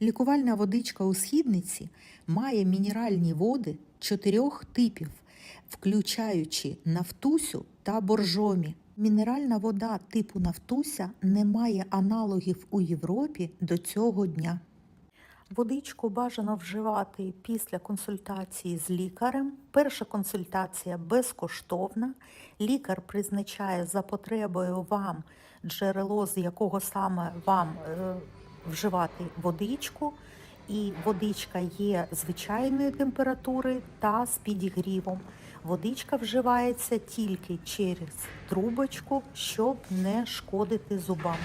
Лікувальна водичка у східниці має мінеральні води 4 типів, включаючи нафтусю та боржомі. Мінеральна вода типу нафтуся не має аналогів у Європі до цього дня. Водичку бажано вживати після консультації з лікарем. Перша консультація безкоштовна. Лікар призначає за потребою вам джерело, з якого саме вам вживати водичку. І водичка є звичайної температури та з підігрівом. Водичка вживається тільки через трубочку, щоб не шкодити зубам.